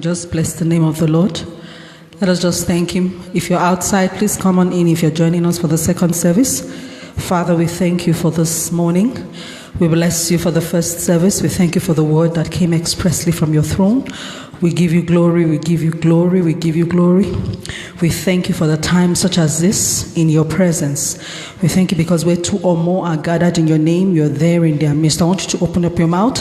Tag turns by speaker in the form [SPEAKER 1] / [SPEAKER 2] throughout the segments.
[SPEAKER 1] Just bless the name of the Lord. Let us just thank Him. If you're outside, please come on in if you're joining us for the second service. Father, we thank you for this morning. We bless you for the first service. We thank you for the word that came expressly from your throne. We give you glory, we give you glory, we give you glory. We thank you for the time such as this in your presence. We thank you because where two or more are gathered in your name, you're there in their midst. I want you to open up your mouth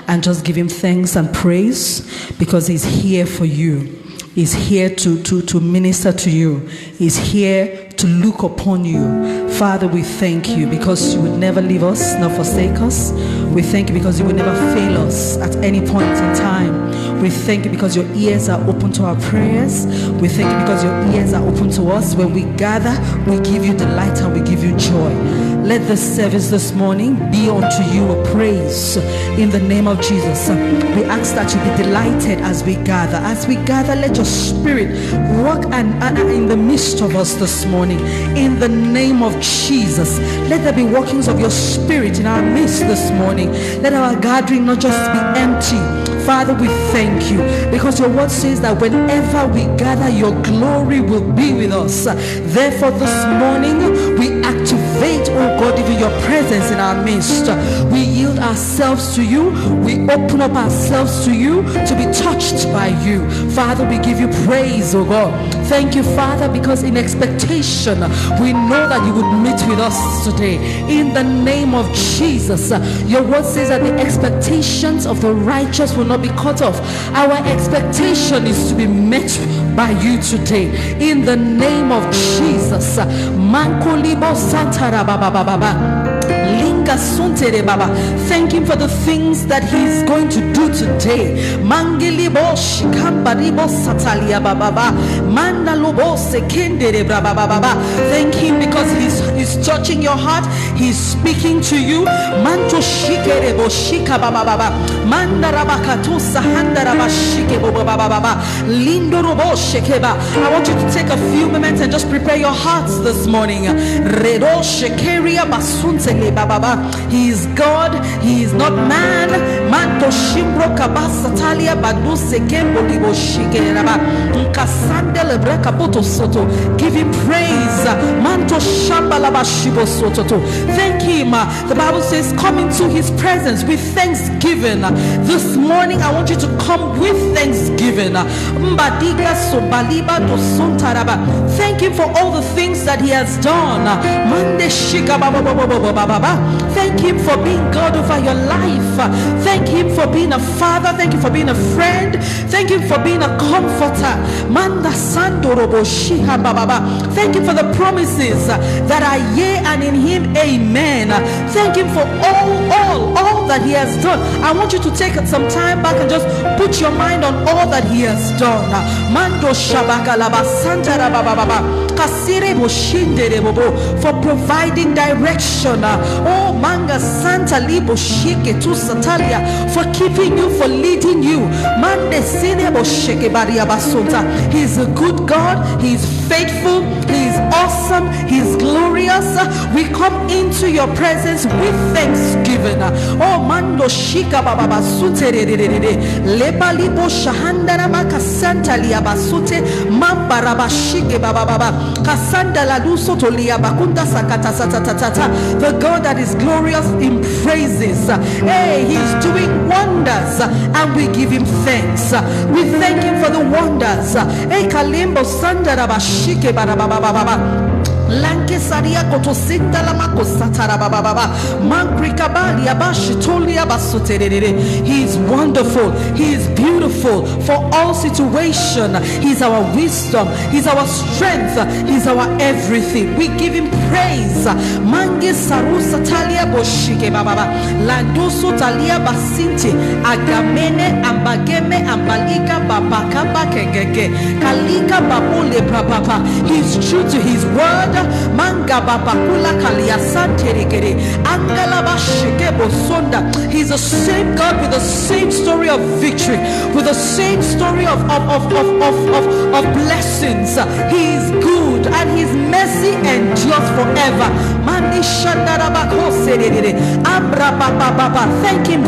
[SPEAKER 1] and just give him thanks and praise because he's here for you. He's here to minister to you. He's here to look upon you. Father, we thank you because you would never leave us nor forsake us. We thank you because you would never fail us at any point in time. We thank you because your ears are open to our prayers. We thank you because your ears are open to us. When we gather, we give you delight and we give you joy. Let the service this morning be unto you a praise in the name of Jesus. We ask that you be delighted as we gather. As we gather, let your spirit walk and in the midst of us this morning. In the name of Jesus, let there be workings of your spirit in our midst this morning. Let our gathering not just be empty. Father, we thank you because your word says that whenever we gather, your glory will be with us. Therefore, this morning we activate, oh God, even your presence in our midst. We yield ourselves to you. We open up ourselves to you to be touched by you. Father, we give you praise, oh God. Thank you, Father, because in expectation, we know that you would meet with us today. In the name of Jesus, your word says that the expectations of the righteous will not be cut off. Our expectation is to be met by you today. In the name of Jesus. Mankolibo Santara Baba Baba. Thank him for the things that he's going to do today. Mangilibo shikambaribo satalia baba mandalobo sekendere baba baba. Thank him because he's touching your heart. He's speaking to you. Manto shikerebo shika baba baba mandarabakato sahandaraba shikebo baba baba lindorobo shekeba. I want you to take a few moments and just prepare your hearts this morning. Redo shekeria basuntele baba. He is God, he is not man. Manto shimbro kabasa talia baduse kembo libo shikeraba nkasandele breka poto soto. Give him praise. Manto shambalaba shibo soto. Thank him. The Bible says come into his presence with thanksgiving. This morning I want you to come with thanksgiving. Mbadiga sobaliba do sontaraba. Thank him for all the things that he has done. Mande shika baba baba baba. Thank him for being God over your life. Thank him for being a father. Thank you for being a friend. Thank him for being a comforter. Manda sandorobo shiha baba. Thank him for the promises that are yea and in him amen. Thank him for all that he has done. I want you to take some time back and just put your mind on all that he has done. Mando shabakalaba santara baba baba. Kasire boshindere bobo for providing direction. Oh manga santa libo shike tu satalia for keeping you, for leading you. Mande sine boshike baria basonta. He's a good God. He's faithful. He's awesome. He's glorious. We come into your presence with thanksgiving. Oh mando shika baba basute leba libo shahandara maka santa lia basute mamba rabashike baba baba kasanda la luso tolia bakunda sakata satatata. The God that is glorious in praises. Hey, he's doing wonders and we give him thanks. We thank him for the wonders. Hey, kalimbo sandara bashike baba baba. Lanke saria kotosinda la makosatara baba baba mankrikabali abashitolia basoterere. He is wonderful. He is beautiful for all situation. He's our wisdom. He's our strength. He's our everything. We give him praise. Mange sarusa talia boshike baba baba landoso talia basinti agamene ambageme ambalika babaka bakegege kalika babule papa. He's true to his word. Manga babakula kalia santerigere angala bashikebo sonda. He's the same God with the same story of victory, with the same story of blessings. He is good and his mercy endures forever. Mani shandarabako serere ambra baba baba. Thank him.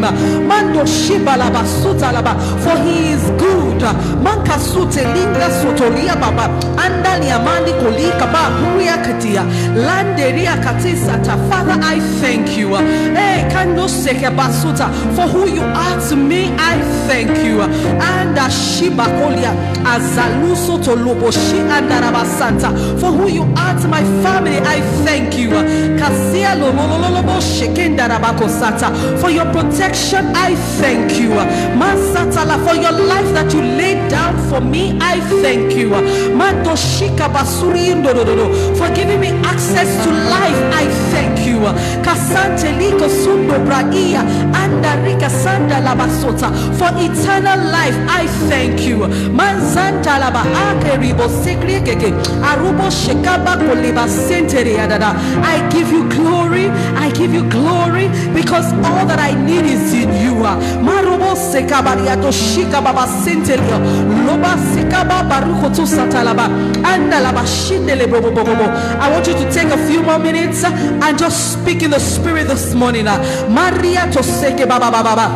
[SPEAKER 1] Mando shibalaba sutalaba for he is good. Mankasute linga sotoria baba andali amandi kolika ba huria katia landeria katisata. Father, I thank you. Hey, kando seke basuta for who you are to me. I thank you. And Shiba kolia azaluso to loboshi andarabasanta for who you are to my family. I thank you. Kasia lolololobo shekendarabako sata for your protection. I thank you. Masatala for your life that you laid down for me. I thank you. Mandoshika basuri indododo for giving me access to life. I thank you. Kasante liko sundo braia andarika sanda labasota for eternal life. I thank you. Manzanta laba akeribo sekriekeke arubo shekaba koleba sentere adada. I give you glory. I give you glory because all that I need is in you. Marobo sekabaria to shikababa sentelio loba sekaba baruko to satalaba andalaba shindele bobo bobo. I want you to take a few more minutes and just speak in the spirit this morning. Maria to seke baba baba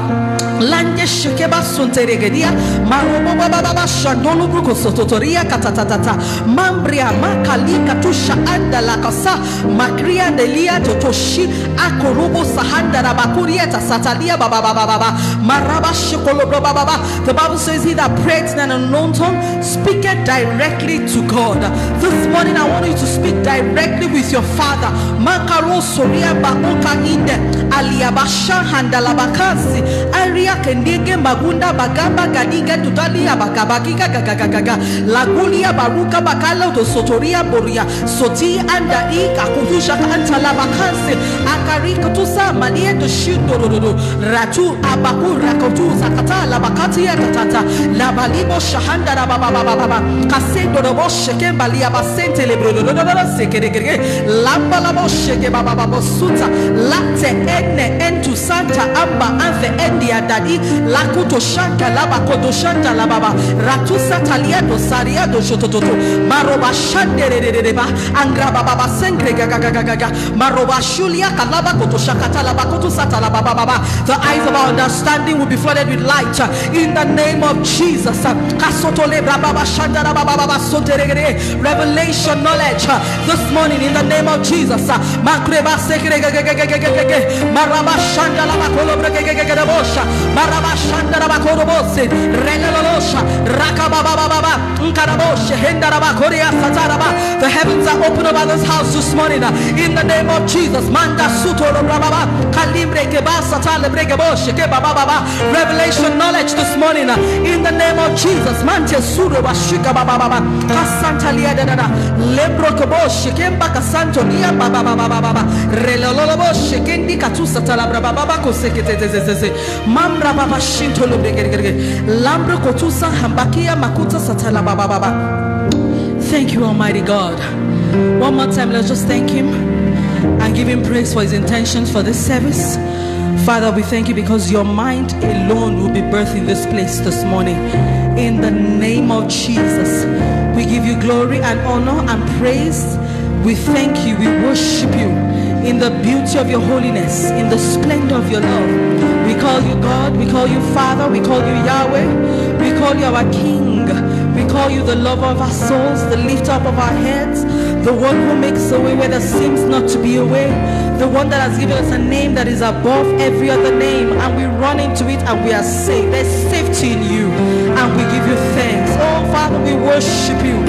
[SPEAKER 1] lande shekeba sunteregedia marobo baba baba shandolo bruko sototoria katatata mambria makalika tusha andala kasa makria delia totoshi akorobo sahanda rabakuria tasatalia baba baba baba maraba shikolo baba baba. The Bible says he that prays in an unknown tongue speaketh directly to God. This morning I want you to speak directly with your Father. Makaro soria baoka inde aliabasha handalabakazi aria kendege magunda bagamba gadiga tutalia bakabakika gagagaga lagulia baruka bakala to sotoria boria soti anda ika kuzusha antalabakazi akarika tusa manie to shindorodo ratu abakura kotuza katala bakati ya tatata la balibo shahanda la baba baba kasendo robo sheke balia basente lebrodo sekerege lamba la bosheke baba baba suta latte enne entu santa amba anfe endia dadi lakuto shanta laba kodo shanta la baba ratusa talia do saria do shotototo maroba shandere ba angra baba senkre gaga maroba shulia kalaba koto shakata la bakoto sata la baba baba. The eyes of our understanding will be flooded with light in the name of Jesus. Revelation knowledge this morning in the name of Jesus. The heavens are open over this house this morning in the name of Jesus. Revelation knowledge this morning in the name of Jesus. Mante suro bashika baba baba kasanta liada dada lebro kobo shikemba kasanto lia baba baba baba relolo bo shikendi katusa talabra baba baba kosekete mamra baba shinto lobregerege lambro kotusa hambakia makuta satala baba baba. Thank you, Almighty God. One more time, let's just thank him and give him praise for his intentions for this service. Father, we thank you because your mind alone will be birthed in this place this morning. In the name of Jesus, we give you glory and honor and praise. We thank you, we worship you in the beauty of your holiness, in the splendor of your love. We call you God, we call you Father, we call you Yahweh, we call you our King. We call you the lover of our souls, the lifter up of our heads, the one who makes a way where there seems not to be a way, the one that has given us a name that is above every other name, and we run into it and we are saved. There's safety in you, and we give you thanks. Oh Father, we worship you.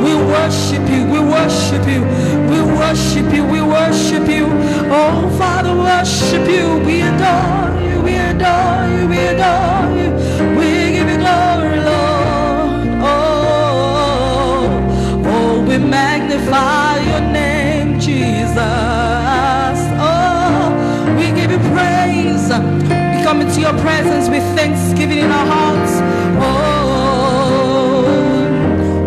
[SPEAKER 1] We worship you. We worship you. We worship you. We worship you. Oh Father, worship you. We adore you. We adore you. We adore you. We give you glory, Lord. We magnify your name, Jesus. Oh, we give you praise. We come into your presence with thanksgiving in our hearts. Oh,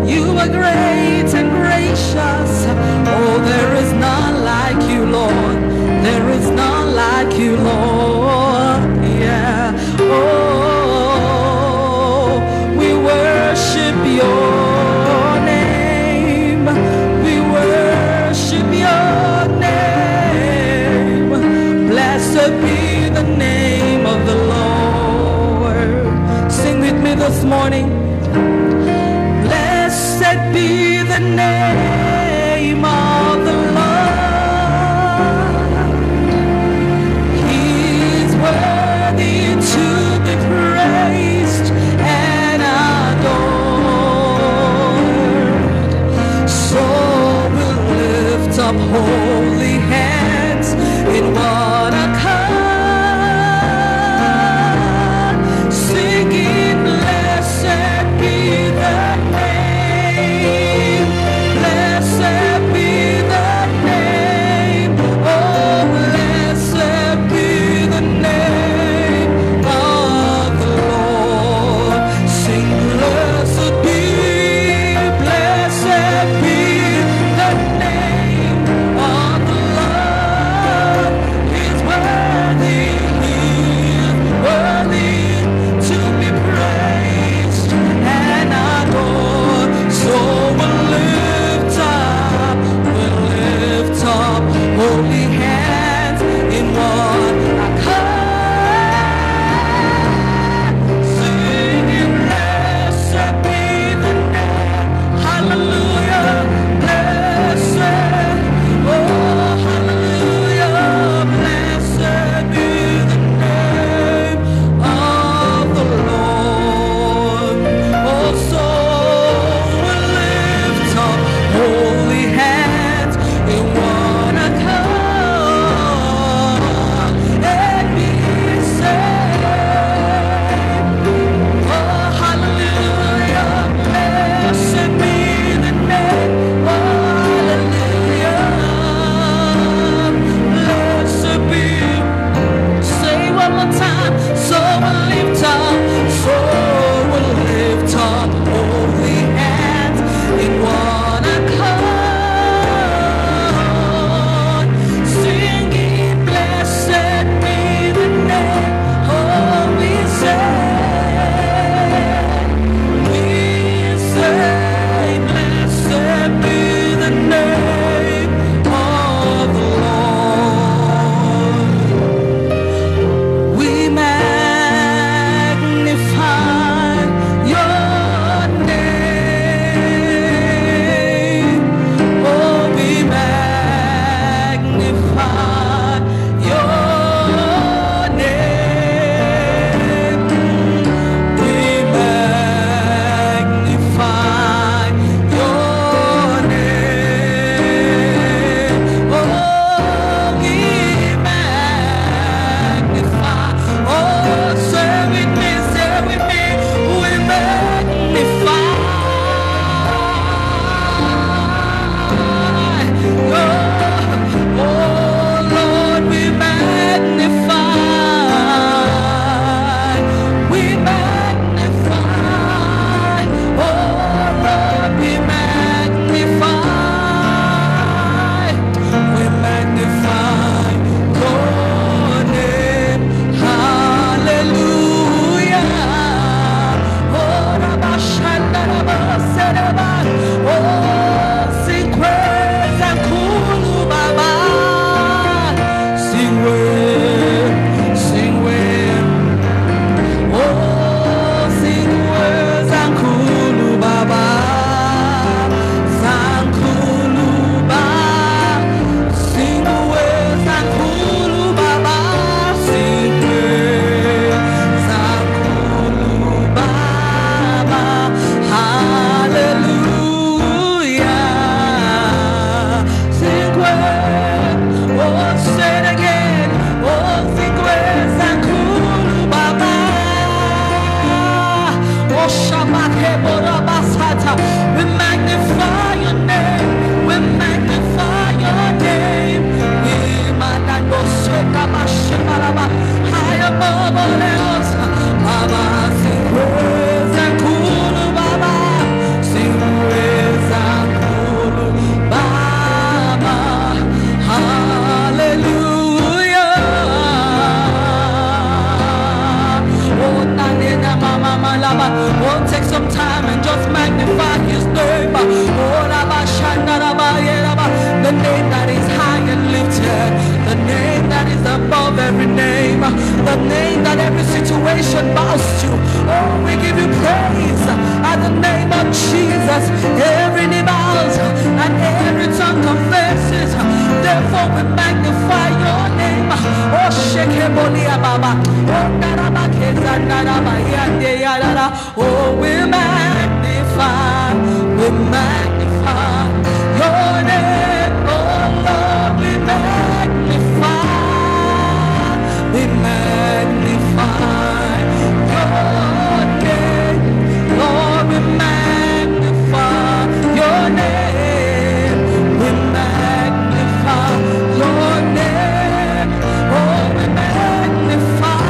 [SPEAKER 1] you are great and gracious. Oh, there is none like you, Lord. There is none like you, Lord. Yeah. Oh, we worship your be the name of the Lord. Sing with me. morning. Blessed be the name of the Lord. He is worthy to be praised and adored. So we'll lift up holy hands in one accord, singing, blessed be the name, blessed be the name, oh, blessed be the name of the Lord. Sing, blessed be the name of the Lord. He's worthy to be praised and adored. So we'll lift up holy hands in one accord, singing, blessed be the name, hallelujah, blessed, oh hallelujah, blessed be the name of the Lord. Oh, so we'll lift up holy hands in one accord and be saved. Oh, hallelujah, blessed be the name. Oh, hallelujah, blessed be. Say one more time. So we'll lift up holy hands in one accord, singing, blessed be the name. Oh, we say, blessed be the name of the Lord. We magnify your name. Oh, we magnify your name. We magnify your name. Oh, we magnify. Oh, say with me, we magnify. Oh, Lord, we magnify. We magnify. Oh, Lord, we magnify. We magnify your name. Hallelujah. Oh, Rabashanda, Rabasereba. Oh, sing praise and kulu baba. Sing with. Oh, sing with Zankulu Baba, Zankulu Baba, sing with Zankulu Baba, sing with Zankulu Baba, hallelujah, sing with, oh, say it again, oh, sing with Zankulu Baba. Oh, Shabbat Heborabasata. We magnify your name. We magnify your name. We magnify high above all else. Baba, sing praise and cool, Baba. Sing praise and cool, Baba. Hallelujah. Oh, Nanina Mama Malaba. Oh, take some time and just magnify his name. Oh, Rabba Shanda Rabba Yeraba. The name that is high and lifted. The name that is above every name, the name that every situation bows to. Oh, we give you praise at the name of Jesus. Every knee bows and every tongue confesses. Therefore we magnify your name. Oh, Shekebolia Baba. Oh, Narabakeza Naraba Yande Yarara. Oh, we magnify your name. Oh Lord, we magnify your name. Lord, we magnify your name. We magnify your name. Oh, we magnify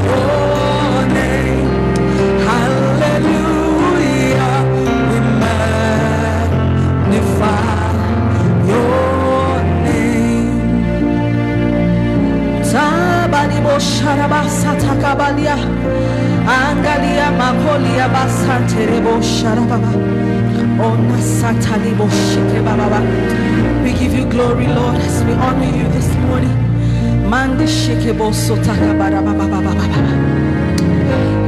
[SPEAKER 1] your name. Hallelujah. We magnify your name. Tabaribo sharabasa takabalia. Angalia makolia basanterebo sharababa. Ona satalibo shike baba. We give you glory, Lord, as we honor you this morning. Mandi shike boso takabara baba baba.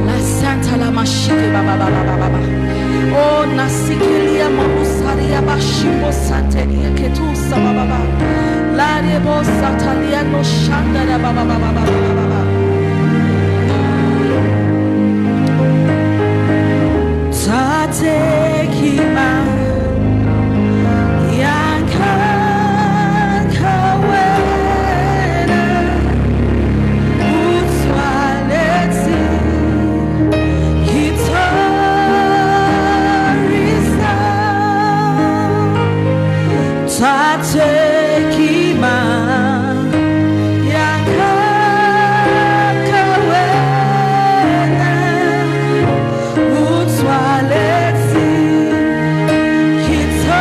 [SPEAKER 1] La santa la mashike baba baba baba. Oh nasikelia mamusaria bashimbo santelia ketusa baba. La rebo satalia no shanda baba baba baba. Tatekima yankakawena utwaleti hitorisa tatekima yankakawena utwaleti hitorisa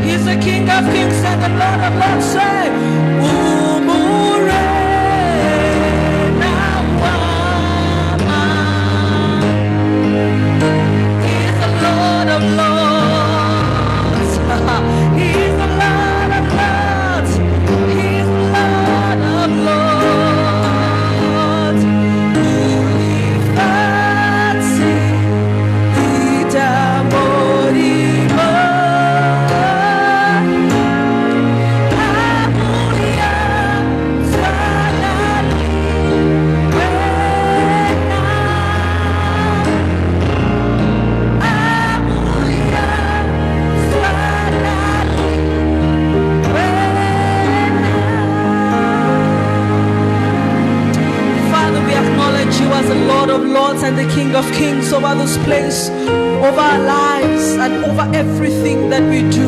[SPEAKER 1] He's the King of Kings and the Lord of Lords. Say, Umurena wama. He's the Lord of Lords. He's the Lord of Lords. He's the Lord of Lords. Ulifati itamorimo. Father, we acknowledge you as the Lord of Lords and the King of Kings over this place, over our lives, and over everything that we do.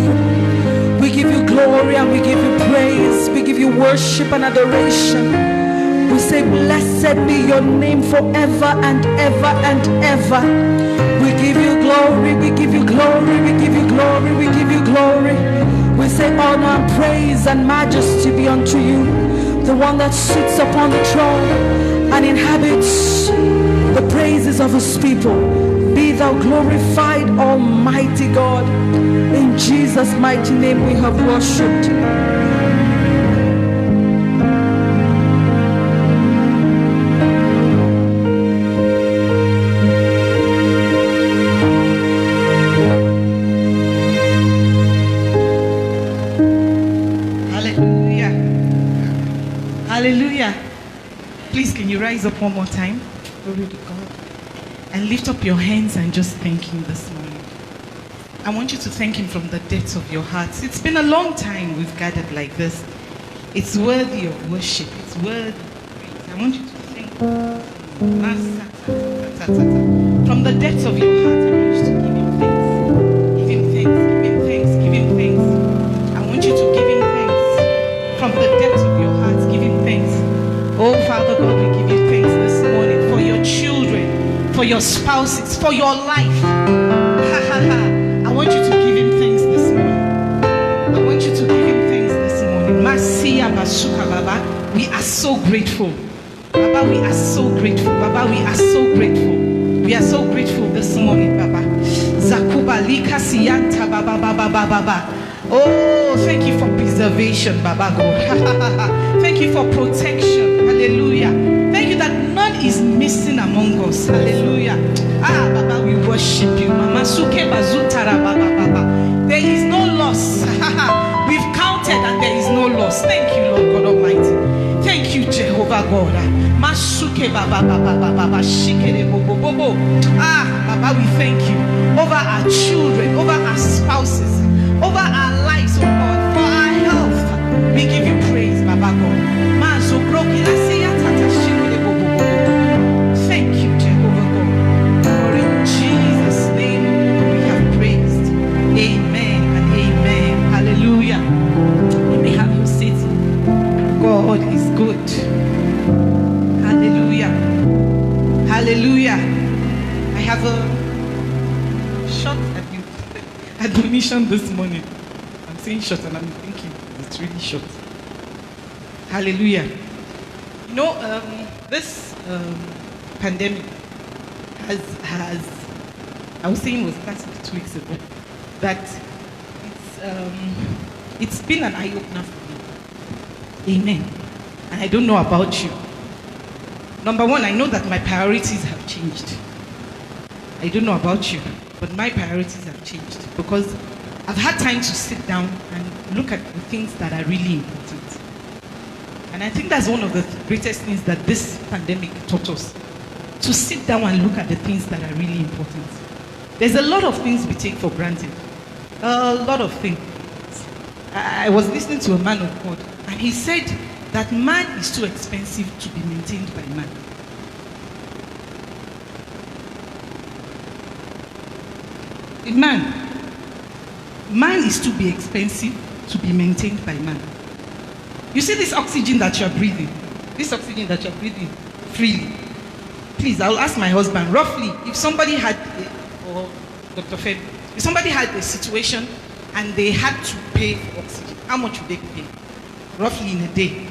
[SPEAKER 1] We give you glory and we give you praise. We give you worship and adoration. We say, blessed be your name forever and ever and ever. We give you glory, we give you glory, we give you glory, we give you glory. We say honor and praise and majesty be unto you, the one that sits upon the throne and inhabits the praises of his people. Be thou glorified, Almighty God. In Jesus' mighty name we have worshipped.
[SPEAKER 2] Hallelujah. Hallelujah. Please, can you rise up one more time? Glory to God. And lift up your hands and just thank him this morning. I want you to thank him from the depths of your hearts. It's been a long time we've gathered like this. It's worthy of worship. It's worthy of praise. I want you to think. From the depths of your heart, I want you to give him thanks. Give him thanks, give him thanks, give him thanks. I want you to give him thanks. From the depths of your heart, give him thanks. Oh, Father God, we give you thanks this morning for your children, for your spouses, for your life. Ha ha ha. I want you to give him thanks this morning. I want you to give him thanks this morning. Masiya Basuka Baba, we are so grateful. Baba, we are so grateful. Baba, we are so grateful. We are so grateful this morning, Baba. Zakuba Lika Siyanta Baba Baba Baba. Oh, thank you for preservation, Baba God. Thank you for protection. Hallelujah. Thank you that none is missing among us. Hallelujah. Ah, Baba, we worship you. Mama Suke Bazutara Baba Baba. There is no loss. We've counted and there is no loss. Thank you, Lord God Almighty. Thank you, Jehovah God. Masuke Baba Baba Baba Shikere Bobo Bobo. Ah, Baba, we thank you over our children, over our spouses, over our lives, oh God, for our health. We give you praise, Baba God. Mazo broki la siya tata shikere Bobo Bobo. Thank you, Jehovah God. For in Jesus' name we have praised. Amen and amen. Hallelujah. You may have your seat. God is good. Hallelujah. Hallelujah. I have a short admonition this morning. I'm saying short and I'm thinking it's really short. Hallelujah. You know, this pandemic has, I was saying it was started 2 weeks ago, that it's been an eye-opener for me. Amen. And I don't know about you. Number one, I know that my priorities have changed. I don't know about you, but my priorities have changed because I've had time to sit down and look at the things that are really important. And I think that's one of the greatest things that this pandemic taught us, to sit down and look at the things that are really important. There's a lot of things we take for granted. A lot of things. I was listening to a man of God, and he said that man is too expensive to be maintained by man. Man is too expensive to be maintained by man. You see this oxygen that you're breathing, freely. Please, I'll ask my husband, roughly, if somebody had, or Dr. Feb, if somebody had a situation and they had to pay for oxygen, how much would they pay? Roughly in a day.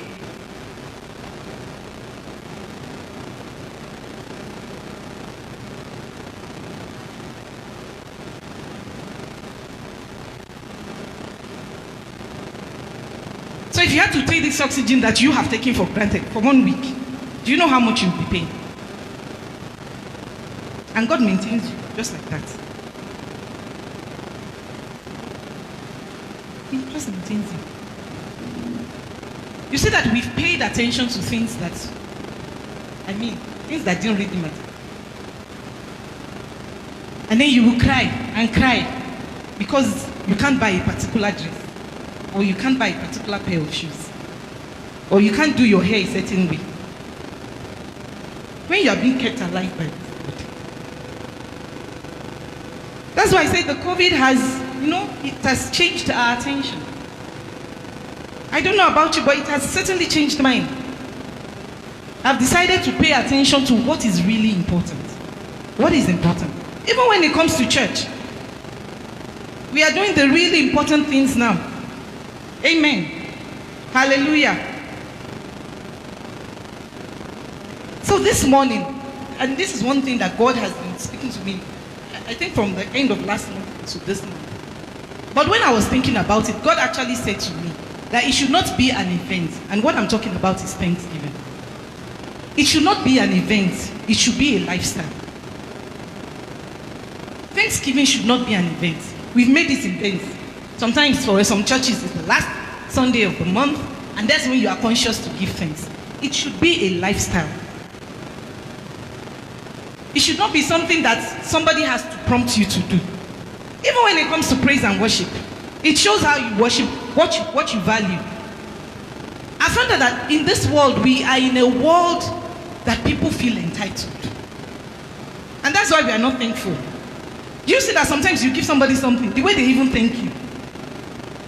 [SPEAKER 2] So if you had to take this oxygen that you have taken for granted for 1 week, do you know how much you'll be paying? And God maintains you just like that. He just maintains you. You see that we've paid attention to things that, things that didn't really matter. And then you will cry and cry because you can't buy a particular dress, or you can't buy a particular pair of shoes, or you can't do your hair a certain way. When you are being kept alive by this God. That's why I say the COVID has, it has changed our attention. I don't know about you, but it has certainly changed mine. I've decided to pay attention to what is really important. What is important? Even when it comes to church. We are doing the really important things now. Amen. Hallelujah. So this morning, and this is one thing that God has been speaking to me, I think from the end of last month to this month. But when I was thinking about it, God actually said to me that it should not be an event. And what I'm talking about is Thanksgiving. It should not be an event. It should be a lifestyle. Thanksgiving should not be an event. We've made it events. Sometimes for some churches, it's the last Sunday of the month, and that's when you are conscious to give thanks. It should be a lifestyle. It should not be something that somebody has to prompt you to do. Even when it comes to praise and worship, it shows how you worship, what you value. As found out that in this world, we are in a world that people feel entitled. And that's why we are not thankful. You see that sometimes you give somebody something, the way they even thank you.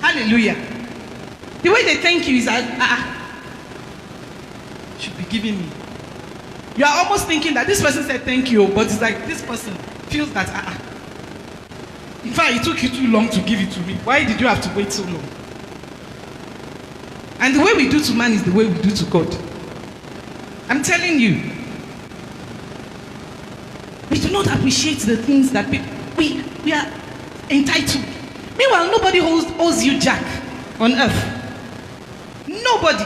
[SPEAKER 2] Hallelujah. The way they thank you is that, should be giving me. You are almost thinking that this person said thank you, but it's like this person feels that, in fact, it took you too long to give it to me. Why did you have to wait so long? And the way we do to man is the way we do to God. I'm telling you. We do not appreciate the things that we are entitled. Meanwhile, nobody owes you jack on earth. Nobody.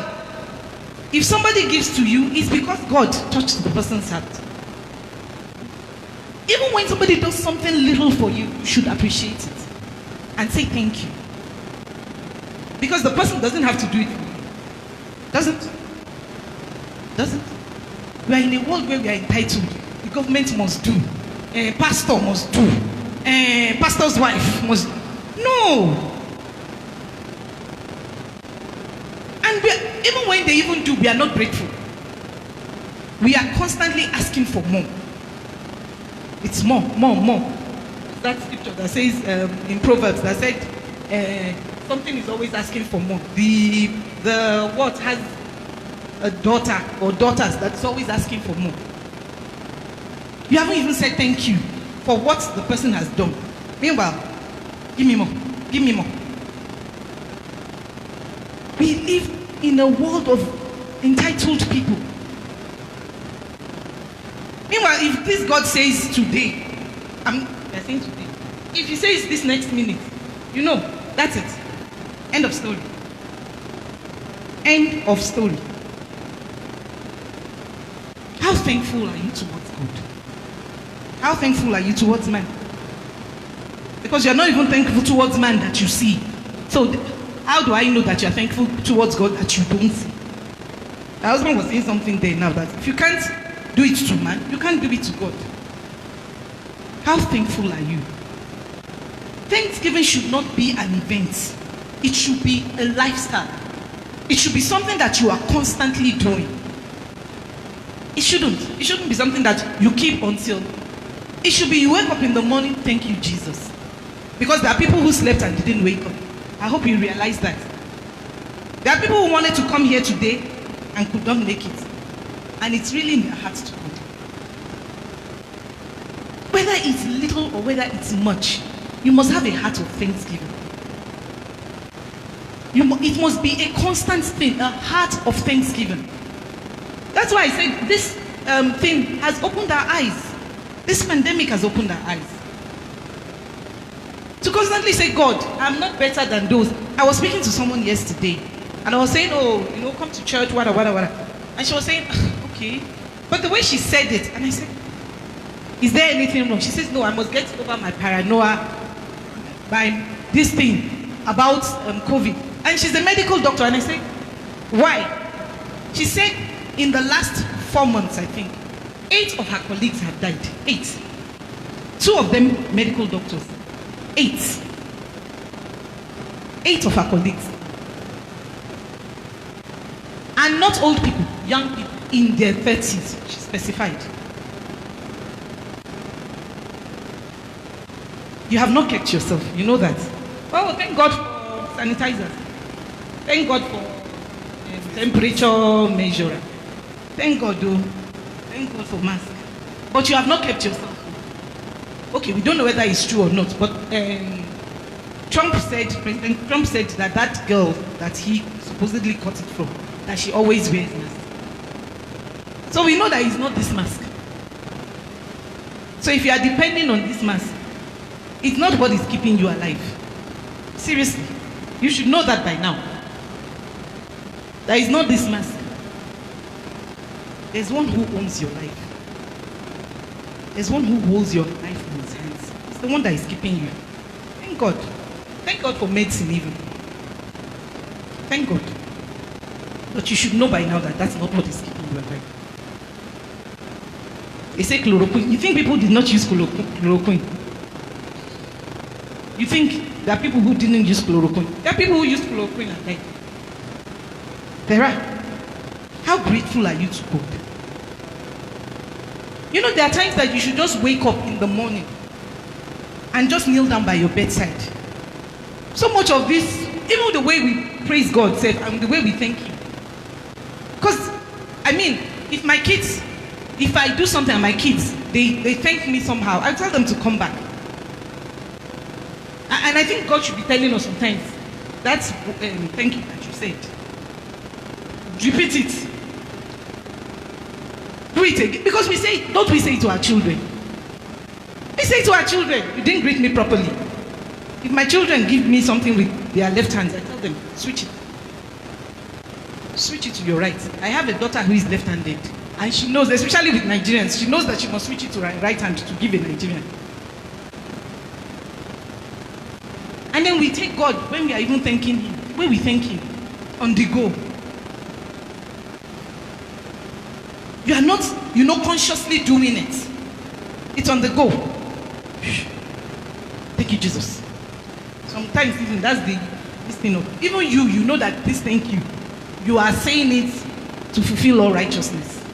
[SPEAKER 2] If somebody gives to you, it's because God touched the person's heart. Even when somebody does something little for you, you should appreciate it and say thank you. Because the person doesn't have to do it for you. Doesn't. We are in a world where we are entitled. The government must do. Pastor must do. Pastor's wife must. No. And even when they even do, we are not grateful. We are constantly asking for more. It's more. That scripture that says in Proverbs that said something is always asking for more. The what has a daughter or daughters that's always asking for more. You haven't even said thank you for what the person has done. Meanwhile, give me more. Give me more. We live in a world of entitled people. Meanwhile, if this God says today, I'm saying today, if he says this next minute, you know, that's it. End of story. End of story. How thankful are you towards God? How thankful are you towards man? Because you're not even thankful towards man that you see. So how do I know that you're thankful towards God that you don't see? My husband was saying something there now that if you can't do it to man, you can't do it to God. How thankful are you? Thanksgiving should not be an event. It should be a lifestyle. It should be something that you are constantly doing. It shouldn't be something that you keep until. It should be you wake up in the morning, thank you, Jesus. Because there are people who slept and didn't wake up. I hope you realize that. There are people who wanted to come here today and could not make it. And it's really in their hearts to God. Whether it's little or whether it's much, you must have a heart of thanksgiving. It must be a constant thing, a heart of thanksgiving. That's why I said this thing has opened our eyes. This pandemic has opened our eyes. To constantly say, God, I'm not better than those. I was speaking to someone yesterday, and I was saying, come to church, whatever. And she was saying, okay. But the way she said it, and I said, is there anything wrong? She says, no, I must get over my paranoia by this thing about COVID. And she's a medical doctor, and I said, why? She said, in the last 4 months, I think, 8 of her colleagues have died. 8. 2 of them medical doctors. 8. 8 of her colleagues. And not old people, young people in their 30s, she specified. You have not kept yourself, you know that. Oh, thank God for sanitizers. Thank God for temperature measurer. Thank God, though. Thank God for mask. But you have not kept yourself. Okay, we don't know whether it's true or not, but President Trump said that that girl that he supposedly cut it from, that she always wears mask. So we know that it's not this mask. So if you are depending on this mask, it's not what is keeping you alive. Seriously, you should know that by now. That is not this mask. There's one who owns your life. There's one who holds your life in his hands. It's the one that is keeping you. Thank God. Thank God for medicine even. Thank God. But you should know by now that that's not what is keeping you alive. They say chloroquine. You think people did not use chloroquine? You think there are people who didn't use chloroquine? There are people who used chloroquine and died. Vera, how grateful are you to God? You know, there are times that you should just wake up in the morning and just kneel down by your bedside. So much of this, even the way we praise God, and the way we thank Him. Because, I mean, if I do something and my kids, they thank me somehow, I tell them to come back. And I think God should be telling us sometimes, that's thank you that you said. Repeat it. Do it again. Because we say, don't we say it to our children? We say to our children, you didn't greet me properly. If my children give me something with their left hands, I tell them, switch it. Switch it to your right. I have a daughter who is left-handed. And she knows, especially with Nigerians, she knows that she must switch it to her right hand to give a Nigerian. And then we take God, when we are even thanking Him, when we thank Him, on the go. You are not, consciously doing it. It's on the go. Thank you, Jesus. Sometimes even that's this thing of, even you know that this thank you, you are saying it to fulfill all righteousness.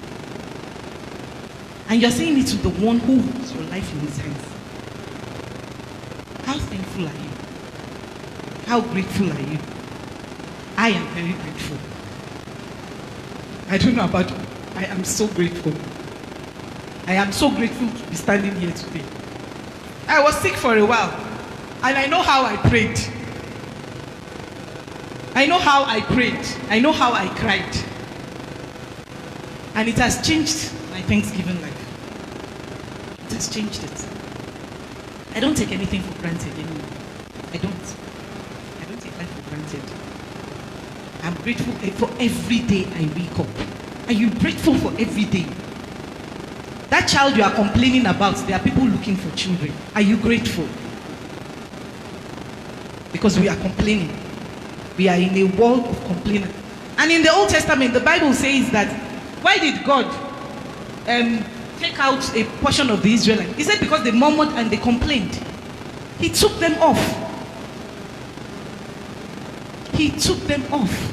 [SPEAKER 2] And you're saying it to the one who holds your life in His hands. How thankful are you? How grateful are you? I am very grateful. I don't know about you. I am so grateful. I am so grateful to be standing here today. I was sick for a while, and I know how I prayed. I know how I prayed. I know how I cried. And it has changed my Thanksgiving life. It has changed it. I don't take anything for granted anymore. I don't take life for granted. I'm grateful for every day I wake up. Are you grateful for every day? That child you are complaining about, there are people looking for children. Are you grateful? Because we are complaining. We are in a world of complaining. And in the Old Testament, the Bible says that, why did God take out a portion of the Israelites? He said because they murmured and they complained. He took them off. He took them off.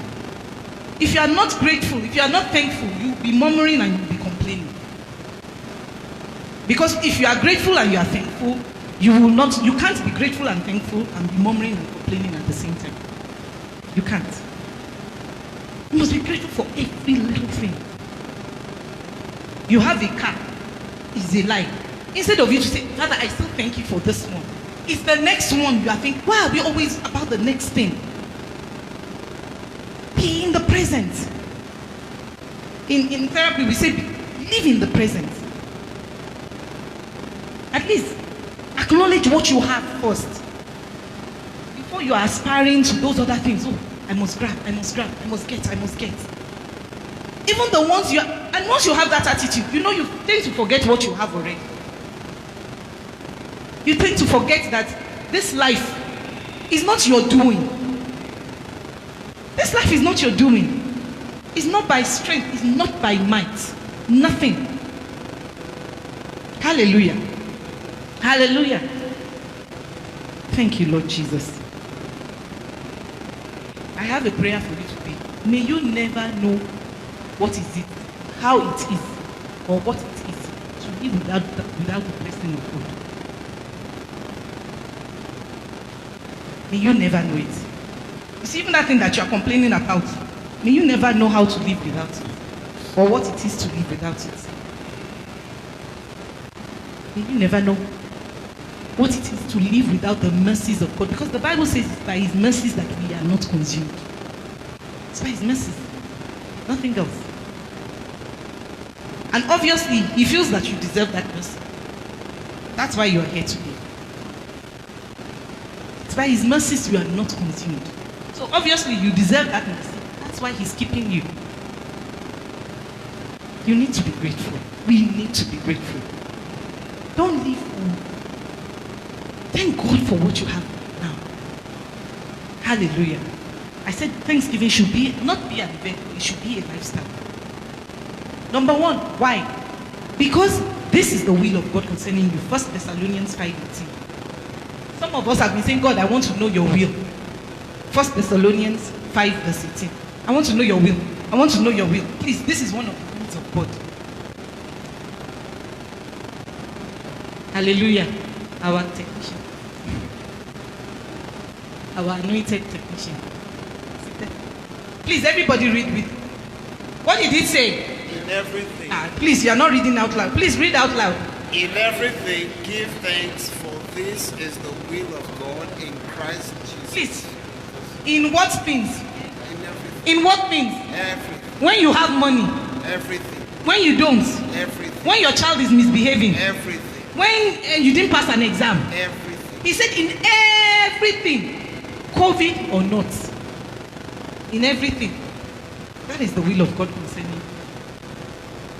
[SPEAKER 2] If you are not grateful, if you are not thankful, you'll be murmuring and you'll be complaining. Because if you are grateful and you are thankful, you can't be grateful and thankful and be murmuring and complaining at the same time. You can't. You must be grateful for every little thing. You have a car, it's a lie. Instead of you to say, Father, I still thank you for this one. It's the next one you are thinking, why are we always about the next thing? Be in the present. In therapy, we say, live in the present. At least, acknowledge what you have first. Before you are aspiring to those other things. Oh, I must grab, I must get. Even the ones and once you have that attitude, you tend to forget what you have already. You tend to forget that this life is not your doing. This life is not your doing. It's not by strength, it's not by might. Nothing. Hallelujah. Hallelujah. Thank you, Lord Jesus. I have a prayer for you today. May you never know what is it, how it is, or what it is to live without the blessing of God. May you never know it. You see, even that thing that you are complaining about, may you never know how to live without it, or what it is to live without it. May you never know what it is to live without the mercies of God, because the Bible says it's by His mercies that we are not consumed. It's by His mercies, nothing else. And obviously, He feels that you deserve that mercy. That's why you are here today. It's by His mercies you are not consumed. So obviously, you deserve that mercy. That's why He's keeping you. You need to be grateful. We need to be grateful. Don't live on. Thank God for what you have now. Hallelujah. I said Thanksgiving should not be an event, it should be a lifestyle. Number one, why? Because this is the will of God concerning you. 1 Thessalonians 5:18. Some of us have been saying, God, I want to know your will. 1 Thessalonians 5:18. I I want to know your will. I want to know your will. Please, this is one of the wills of God. Hallelujah. Our technician. Our anointed technician. Please, everybody read with. What did it say?
[SPEAKER 3] In everything.
[SPEAKER 2] Please, you are not reading out loud. Please read out loud.
[SPEAKER 3] In everything, give thanks, for this is the will of God in Christ Jesus.
[SPEAKER 2] Please. In what things?
[SPEAKER 3] In everything.
[SPEAKER 2] In what things?
[SPEAKER 3] Everything.
[SPEAKER 2] When you have money.
[SPEAKER 3] Everything.
[SPEAKER 2] When you don't.
[SPEAKER 3] Everything.
[SPEAKER 2] When your child is misbehaving.
[SPEAKER 3] Everything.
[SPEAKER 2] When you didn't pass an exam.
[SPEAKER 3] Everything.
[SPEAKER 2] He said in everything. COVID or not. In everything. That is the will of God concerning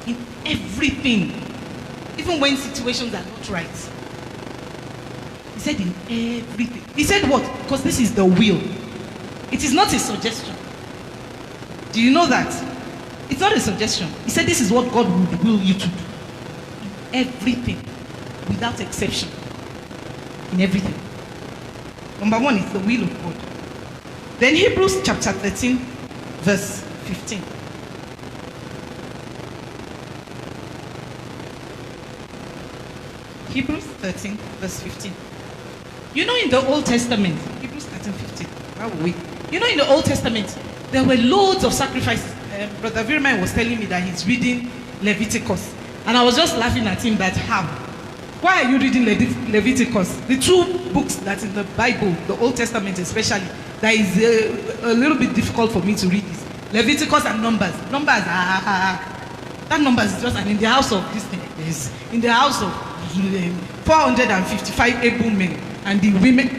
[SPEAKER 2] you. In everything. Even when situations are not right. He said in everything. He said what? Because this is the will. It is not a suggestion. Do you know that? It's not a suggestion. He said this is what God would will you to do. In everything. Without exception. In everything. Number one is the will of God. Then Hebrews chapter 13 verse 15. Hebrews 13 verse 15. You know in the Old Testament, Hebrews 13, 15. How will we? You know in the Old Testament, there were loads of sacrifices. Brother Virman was telling me that he's reading Leviticus. And I was just laughing at him that how? Why are you reading Leviticus? The two books that in the Bible, the Old Testament especially, that is a little bit difficult for me to read this. Leviticus and Numbers. Numbers, that Numbers is just, and in the house of this thing, is in the house of 455 able men and the women.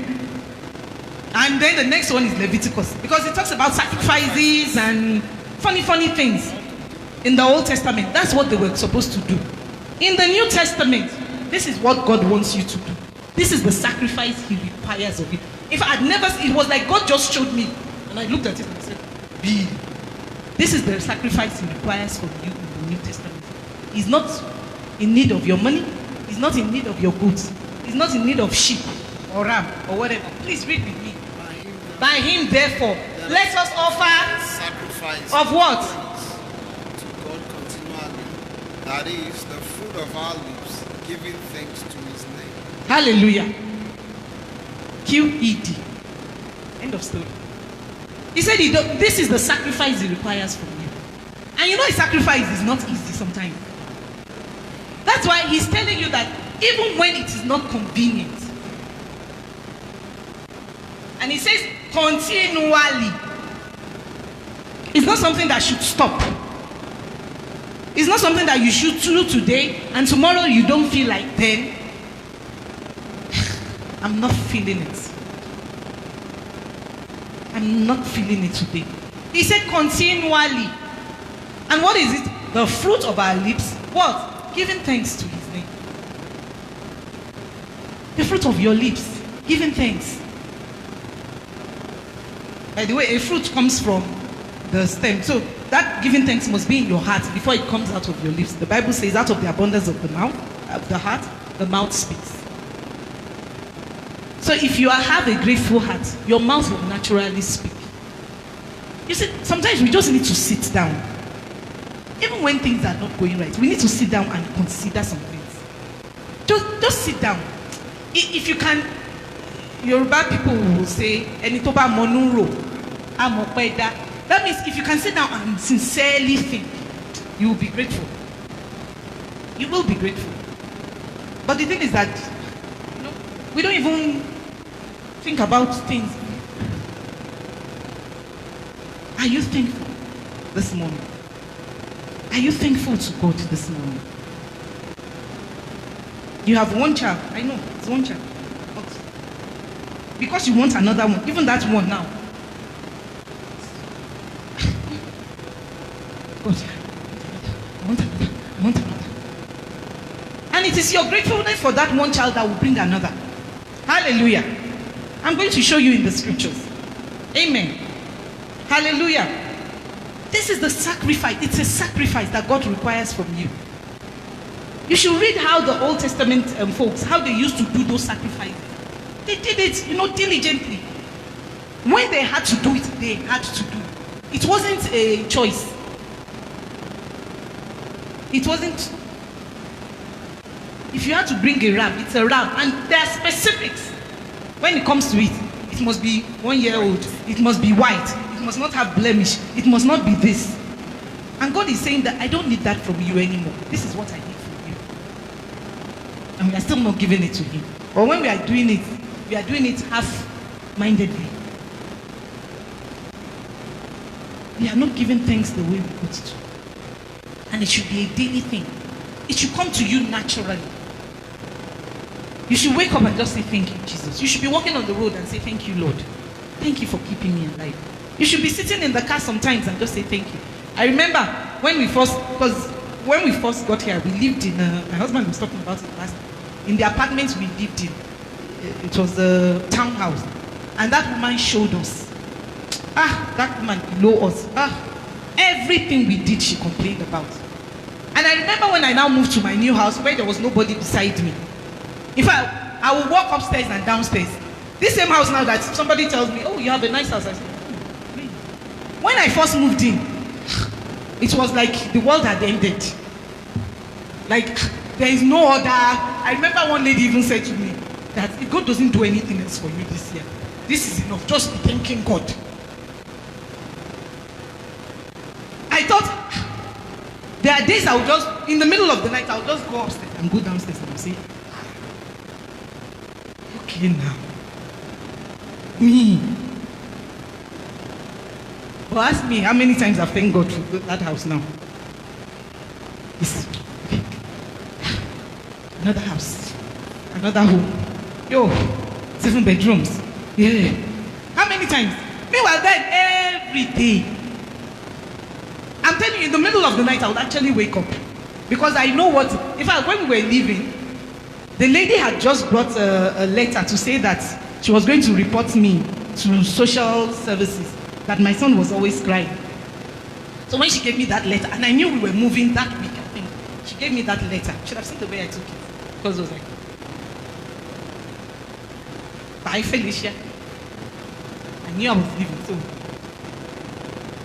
[SPEAKER 2] And then the next one is Leviticus, because it talks about sacrifices and funny things in the Old Testament. That's what they were supposed to do. In the New Testament, this is what God wants you to do. This is the sacrifice He requires of you. If I had never, it was like God just showed me, and I looked at it and I said, "Be." This is the sacrifice He requires from you in the New Testament. He's not in need of your money. He's not in need of your goods. He's not in need of sheep or ram or whatever. Please read with me. By him, therefore, let us offer
[SPEAKER 3] sacrifice
[SPEAKER 2] of what?
[SPEAKER 3] to God continually. That is the fruit of our lips, giving thanks to His name.
[SPEAKER 2] Hallelujah. QED. End of story. He said, this is the sacrifice He requires from you. And you know, a sacrifice is not easy sometimes. That's why He's telling you that even when it is not convenient. And He says, continually. It's not something that should stop. It's not something that you should do today and tomorrow you don't feel like, then I'm not feeling it. I'm not feeling it today. He said continually. And what is it? The fruit of our lips. What? Giving thanks to His name. The fruit of your lips. Giving thanks. By the way, a fruit comes from the stem. So that giving thanks must be in your heart before it comes out of your lips. The Bible says out of the abundance of the heart, the mouth speaks. So if you have a grateful heart, your mouth will naturally speak. You see, sometimes we just need to sit down. Even when things are not going right, we need to sit down and consider some things. Just sit down. If you can, Yoruba people will say, "Enitoba monuro, amopeda." That means if you can sit down and sincerely think, you will be grateful. You will be grateful. But the thing is that, we don't even think about things. Are you thankful this morning? Are you thankful to God this morning? You have one child. I know, it's one child. But because you want another one, even that one now. God, I want another. And it is your gratefulness for that one child that will bring another. Hallelujah. I'm going to show you in the scriptures. Amen. Hallelujah. This is the sacrifice. It's a sacrifice that God requires from you. You should read how the Old Testament folks, how they used to do those sacrifices. They did it, diligently. When they had to do it, they had to do. It wasn't a choice. It wasn't. If you had to bring a ram, it's a ram. And there are specifics. When it comes to it, it must be 1 year old. It must be white. It must not have blemish. It must not be this. And God is saying that I don't need that from you anymore. This is what I need from you. And we are still not giving it to Him. But when we are doing it half-mindedly. We are not giving things the way we ought to. And it should be a daily thing. It should come to you naturally. You should wake up and just say, thank you, Jesus. You should be walking on the road and say, thank you, Lord. Thank you for keeping me alive. You should be sitting in the car sometimes and just say, thank you. I remember when we first got here, we lived in, my husband was talking about it last time, in the apartments we lived in. It was a townhouse. And that woman showed us. That woman below us. Everything we did, she complained about. And I remember when I now moved to my new house where there was nobody beside me. In fact, I will walk upstairs and downstairs. This same house now that somebody tells me, oh, you have a nice house. I say, really? When I first moved in, it was like the world had ended. Like, there is no other. I remember one lady even said to me that if God doesn't do anything else for you this year, this is enough. Just be thanking God. I thought, there are days I would just, in the middle of the night, I would just go upstairs and go downstairs and say, okay now. Me. But ask me how many times I've thanked God for that house now. It's big. Another house. Another home. Yo, 7 bedrooms. Yeah. How many times? Meanwhile then, every day. I'm telling you, in the middle of the night, I would actually wake up. Because I know what, in fact, when we were leaving, the lady had just brought a letter to say that she was going to report me to social services, that my son was always crying. So when she gave me that letter, and I knew we were moving that week, I think, she gave me that letter. You should have seen the way I took it. Because it was like, bye Felicia. I knew I was leaving,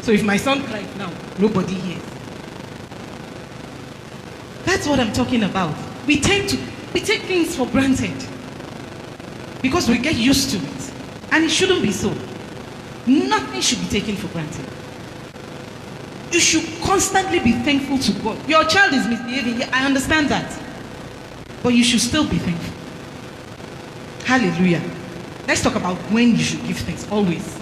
[SPEAKER 2] so if my son cried now, nobody hears. That's what I'm talking about. We take things for granted because we get used to it, and it shouldn't be so. Nothing should be taken for granted. You should constantly be thankful to God. Your child is misbehaving, I understand that, but you should still be thankful. Hallelujah. Let's talk about when you should give thanks. Always.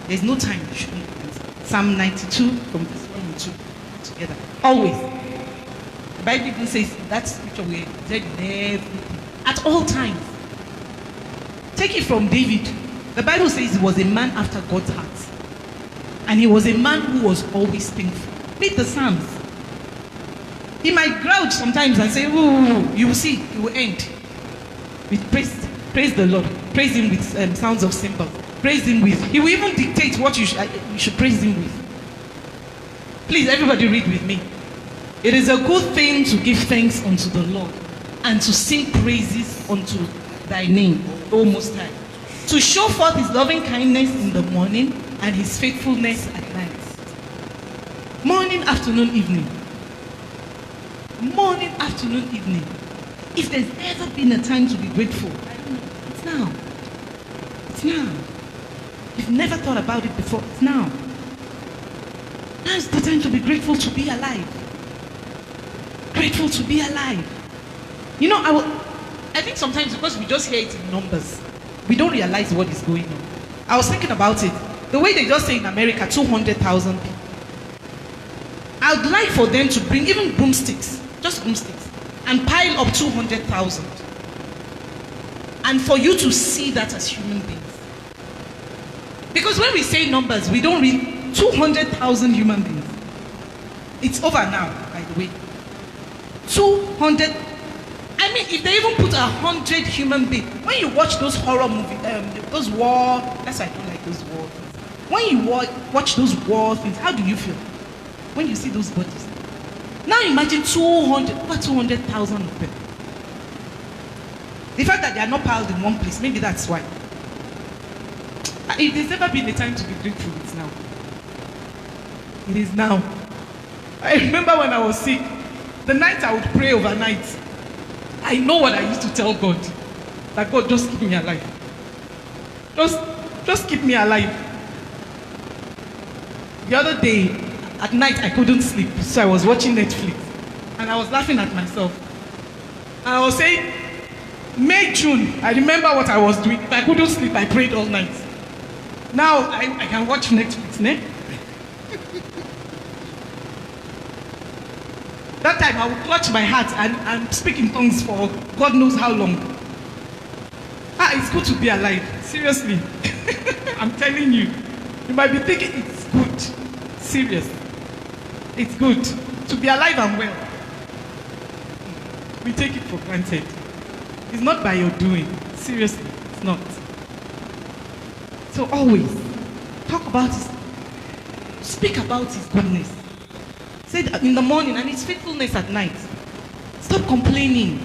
[SPEAKER 2] There's no time you shouldn't give thanks. Psalm 92 from verse 1 and 2 together. Always. The Bible even says that scripture we read in everything. At all times. Take it from David. The Bible says he was a man after God's heart. And he was a man who was always thankful. Read the Psalms. He might grouch sometimes and say, ooh, you will see, it will end. With praise the Lord. Praise him with sounds of cymbals. Praise him with, he will even dictate what you should praise him with. Please, everybody read with me. It is a good thing to give thanks unto the Lord and to sing praises unto thy name, O Most High. To show forth his loving kindness in the morning and his faithfulness at night. Morning, afternoon, evening. Morning, afternoon, evening. If there's ever been a time to be grateful, I don't know, it's now. It's now. You've never thought about it before, it's now. Now's the time to be grateful to be alive. Grateful to be alive. You know, I think sometimes because we just hear it in numbers, we don't realize what is going on. I was thinking about it. The way they just say in America, 200,000 people. I would like for them to bring even broomsticks, just broomsticks, and pile up 200,000. And for you to see that as human beings. Because when we say numbers, we don't read 200,000 human beings. It's over now, by the way. 200. I mean, if they even put 100 human beings, when you watch those horror movies, those war, that's why I don't like those war things. When you watch those war things, how do you feel? When you see those bodies. Now imagine over 200,000 of them. The fact that they are not piled in one place, maybe that's why. If there's ever been a time to be grateful, it's now. It is now. I remember when I was sick, the night I would pray overnight, I know what I used to tell God. That God, just keep me alive. Just keep me alive. The other day, at night, I couldn't sleep, so I was watching Netflix. And I was laughing at myself. And I was saying, May, June, I remember what I was doing. If I couldn't sleep, I prayed all night. Now, I can watch Netflix, ne? That time, I would clutch my heart and speak in tongues for God knows how long. It's good to be alive. Seriously. I'm telling you. You might be thinking it's good. Serious. It's good to be alive and well. We take it for granted. It's not by your doing. Seriously, it's not. So always talk about His, speak about His goodness. Say that in the morning and His faithfulness at night. Stop complaining.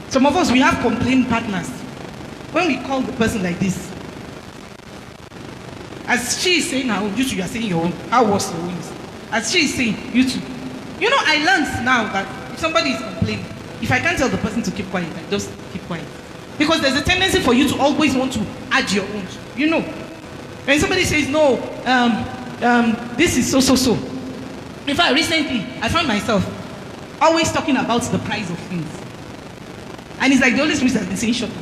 [SPEAKER 2] Some of us, we have complaint partners. When we call the person like this, as she is saying her own, you are saying your own. How was your own? As she is saying, you too. You know, I learned now that if somebody is complaining, if I can't tell the person to keep quiet, I just keep quiet. Because there's a tendency for you to always want to add your own. You know, when somebody says, no, this is so. In fact, recently, I found myself always talking about the price of things. And it's like the Holy Spirit has been saying, shut up.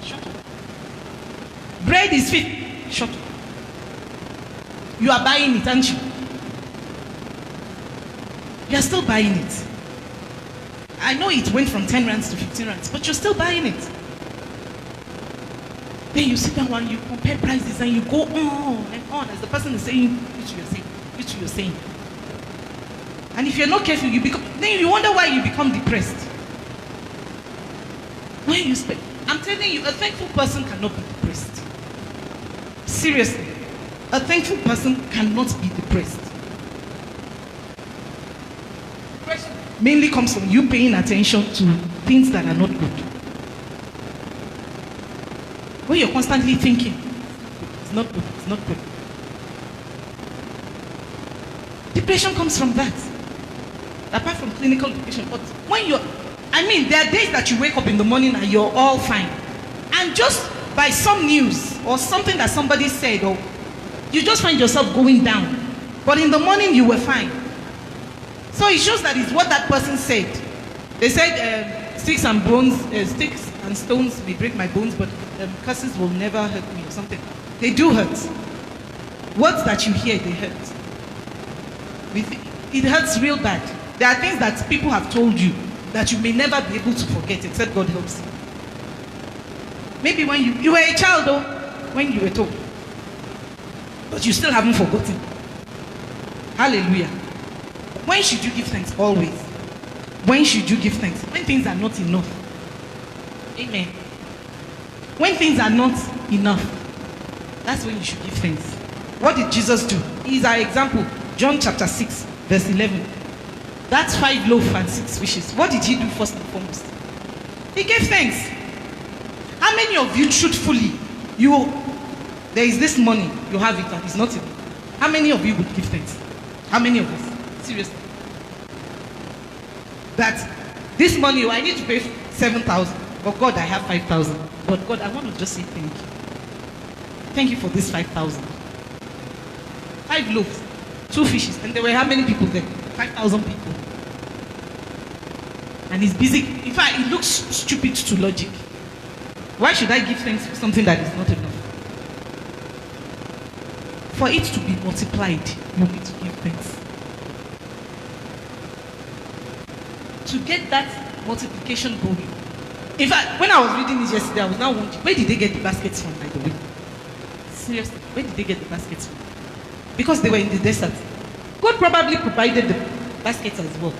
[SPEAKER 2] Shut up. Bread is fit. Shut up. You are buying it, aren't you? You are still buying it. I know it went from 10 rands to 15 rands, but you're still buying it. Then you sit down and you compare prices and you go on and on as the person is saying, which you're saying. And if you're not careful, then you wonder why you become depressed. When you spend, I'm telling you, a thankful person cannot be depressed. Seriously, a thankful person cannot be depressed. Depression mainly comes from you paying attention to things that are not good. When you're constantly thinking, it's not good, it's not good. Depression comes from that. Apart from clinical depression, but when there are days that you wake up in the morning and you're all fine. And just by some news or something that somebody said, or you just find yourself going down. But in the morning you were fine. So it shows that it's what that person said. They said, sticks and stones may break my bones, but curses will never hurt me or something. They do hurt. Words that you hear, they hurt. It hurts real bad. There are things that people have told you that you may never be able to forget except God helps you. Maybe when you were a child though, when you were told. But you still haven't forgotten. Hallelujah. When should you give thanks? Always. When should you give thanks? When things are not enough. Amen. When things are not enough, that's when you should give thanks. What did Jesus do? He's our example. John chapter 6, verse 11. That's 5 loaves and 6 fishes. What did he do first and foremost? He gave thanks. How many of you truthfully, there is this money, you have it and it's not enough. How many of you would give thanks? How many of us? Seriously. That this money, I need to pay 7,000. But God, I have 5,000. But God, I want to just say thank you. Thank you for this 5,000. 5 loaves, 2 fishes. And there were how many people there? 5,000 people. And he's busy. In fact, it looks stupid to logic. Why should I give thanks for something that is not enough? For it to be multiplied, you need to give thanks. To get that multiplication going. In fact, when I was reading this yesterday, I was now wondering, where did they get the baskets from, by the way? Seriously, where did they get the baskets from? Because they were in the desert. God probably provided the baskets as well.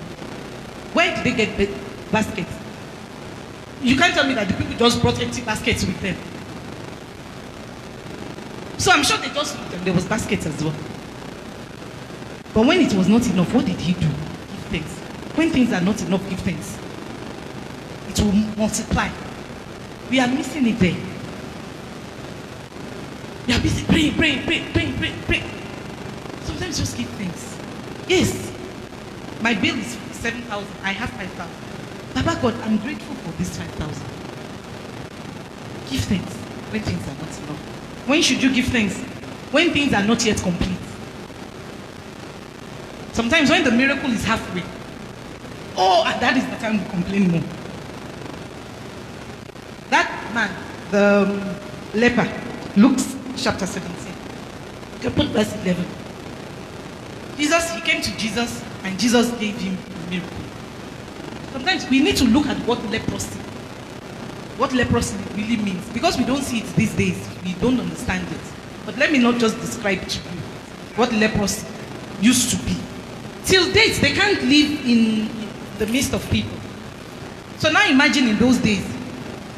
[SPEAKER 2] Where did they get the baskets? You can't tell me that the people just brought empty baskets with them. So I'm sure they just looked and there was baskets as well. But when it was not enough, what did he do? Give thanks. When things are not enough, give thanks. It will multiply. We are missing it there. You are busy praying. Sometimes just give thanks. Yes, my bill is 7,000. I have 5,000. Baba God, I'm grateful for this 5,000. Give thanks when things are not enough. When should you give thanks? When things are not yet complete. Sometimes when the miracle is halfway. Oh, and that is the time we complain more. That man, the leper, Luke chapter 17. You can put verse 11. He came to Jesus and Jesus gave him a miracle. Sometimes we need to look at what leprosy really means. Because we don't see it these days, we don't understand it. But let me not just describe to you what leprosy used to be. Till date, they can't live in the midst of people. So now imagine in those days,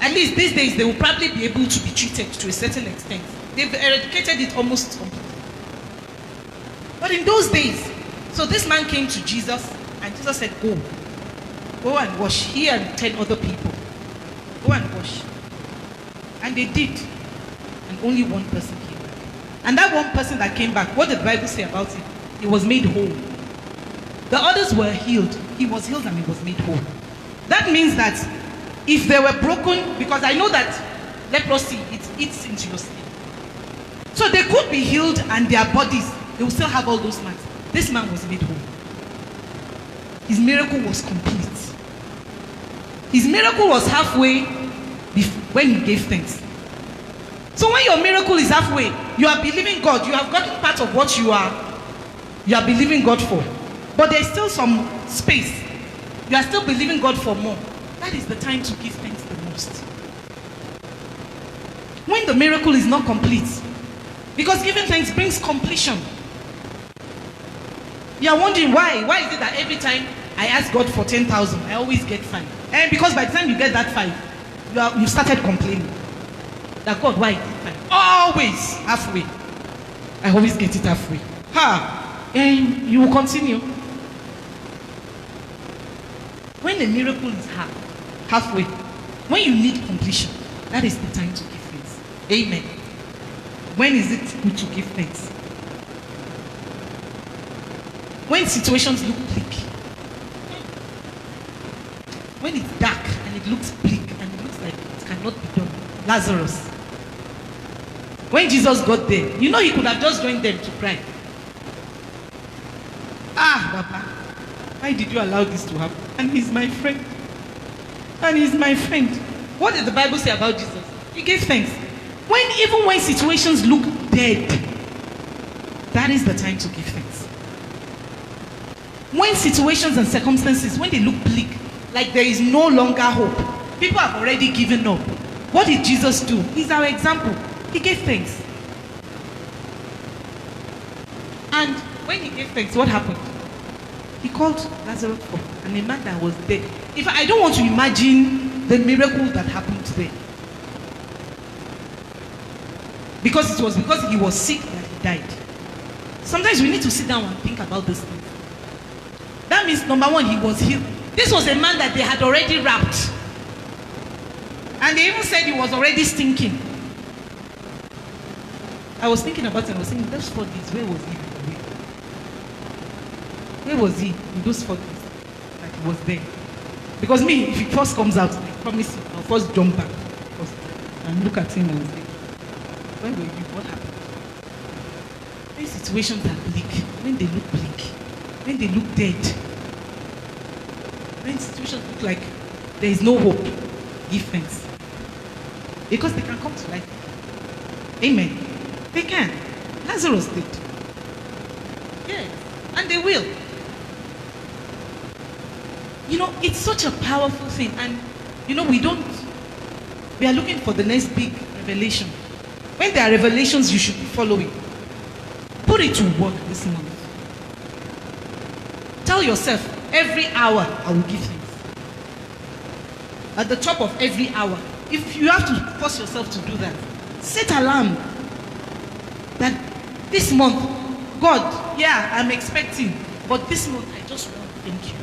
[SPEAKER 2] at least these days, they will probably be able to be treated to a certain extent. They've eradicated it almost completely. But in those days, so this man came to Jesus and Jesus said, go and wash, he and 10 other people. Go and wash. And they did. And only one person came back. And that one person that came back, what did the Bible say about him? He was made whole. The others were healed. He was healed and he was made whole. That means that if they were broken, because I know that leprosy, it eats into your skin. So they could be healed and their bodies, they will still have all those marks. This man was made whole. His miracle was complete. His miracle was halfway when he gave thanks. So when your miracle is halfway, you are believing God. You have gotten part of what you are believing God for. But there's still some space. You are still believing God for more. That is the time to give thanks the most. When the miracle is not complete. Because giving thanks brings completion. You are wondering why. Why is it that every time I ask God for 10,000, I always get 5? And because by the time you get that 5, you started complaining. That God, why is it 5? Always halfway. I always get it halfway. And you will continue. When the miracle is halfway, when you need completion, that is the time to give thanks. Amen. When is it good to give thanks? When situations look bleak. When it's dark and it looks bleak and it looks like it cannot be done. Lazarus. When Jesus got there, he could have just joined them to cry. Papa, why did you allow this to happen? And he's my friend. What did the Bible say about Jesus? He gave thanks. Even when situations look dead, that is the time to give thanks. When situations and circumstances, when they look bleak, like there is no longer hope, people have already given up. What did Jesus do? He's our example. He gave thanks. And when he gave thanks, what happened? He called Lazarus up, and a man that was dead. I don't want to imagine the miracle that happened there. Because it was because he was sick that he died. Sometimes we need to sit down and think about this thing. That means, number one, he was healed. This was a man that they had already wrapped. And they even said he was already stinking. I was thinking about it. I was thinking, those 4 days, where was he? Where was he in those 4 days that he was there? Because me, if he first comes out, I promise you, I'll first jump back and look at him and say, where were you? What happened? When situations are bleak, when they look bleak, when they look dead, when situations look like there is no hope, give thanks. Because they can come to life. Amen. They can. Lazarus did. Yes. And they will. It's such a powerful thing. And, we are looking for the next big revelation. When there are revelations you should be following, put it to work this month. Tell yourself, every hour I will give thanks. At the top of every hour. If you have to force yourself to do that, set alarm. That this month, God, I'm expecting, but this month I just want to thank you.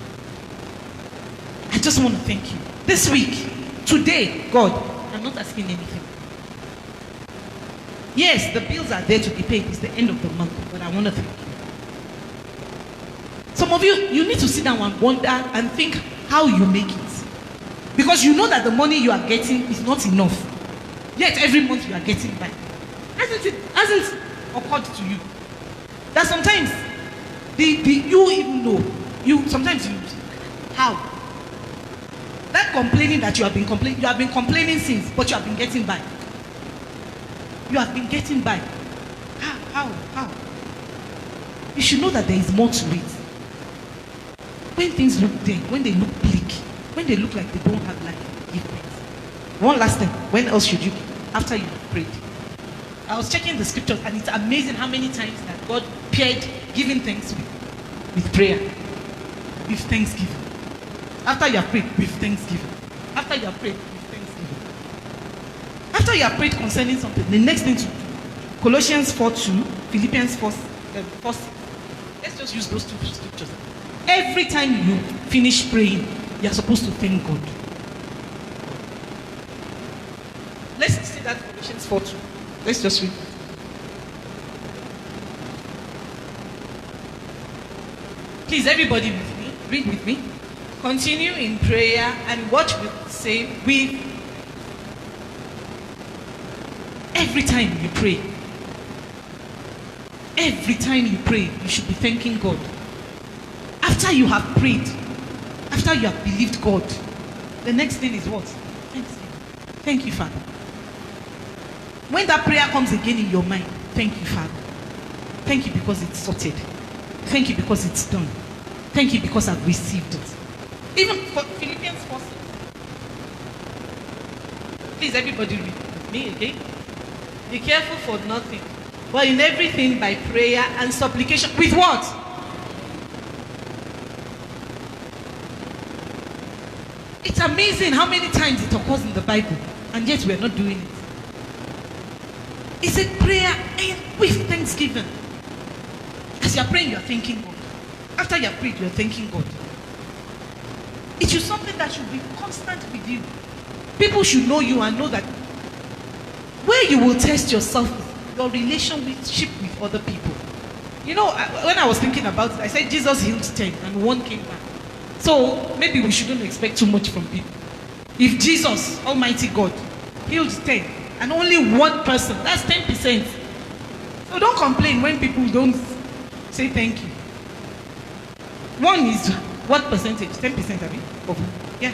[SPEAKER 2] I just want to thank you. This week, today, God, I'm not asking anything. Yes, the bills are there to be paid. It's the end of the month, but I want to thank you. Some of you need to sit down and wonder and think how you make it. Because you know that the money you are getting is not enough. Yet every month you are getting by. Hasn't occurred to you that sometimes you even know, how? That complaining that you have been complaining since, but you have been getting by. You have been getting by. How? You should know that there is more to it. When things look dead, when they look bleak, when they look like they don't have life, give thanks. One last thing, when else should you give? After you have prayed. I was checking the scriptures and it's amazing how many times that God paired giving thanks with prayer. With thanksgiving. After you have prayed, with thanksgiving. After you have prayed, with thanksgiving. After you have prayed concerning something, the next thing to do, Colossians 4:2, Philippians 4:6. Let's just use those two scriptures. Every time you finish praying, you are supposed to thank God. Let's see that Colossians 4:2. Let's just read. Please, everybody with me. Read with me. Continue in prayer and watch with the same with every time you pray. Every time you pray, you should be thanking God. After you have prayed, after you have believed God, the next thing is what? Thanksgiving. Thank you, Father. When that prayer comes again in your mind, thank you, Father. Thank you because it's sorted. Thank you because it's done. Thank you because I've received it. Even for Philippians 4:6. Please, everybody read with me again. Be careful for nothing, but in everything by prayer and supplication. With what? It's amazing how many times it occurs in the Bible, and yet we are not doing it. It's a prayer with thanksgiving. As you are praying, you are thanking God. After you have prayed, you are thanking God. It should be something that should be constant with you. People should know you and know that where you will test yourself is your relationship with other people. You know, when I was thinking about it, I said Jesus healed 10 and 1 came back. So maybe we shouldn't expect too much from people. If Jesus, Almighty God, healed 10 and only one person, that's 10%. So don't complain when people don't say thank you. One is what percentage? 10%, I mean? Yeah.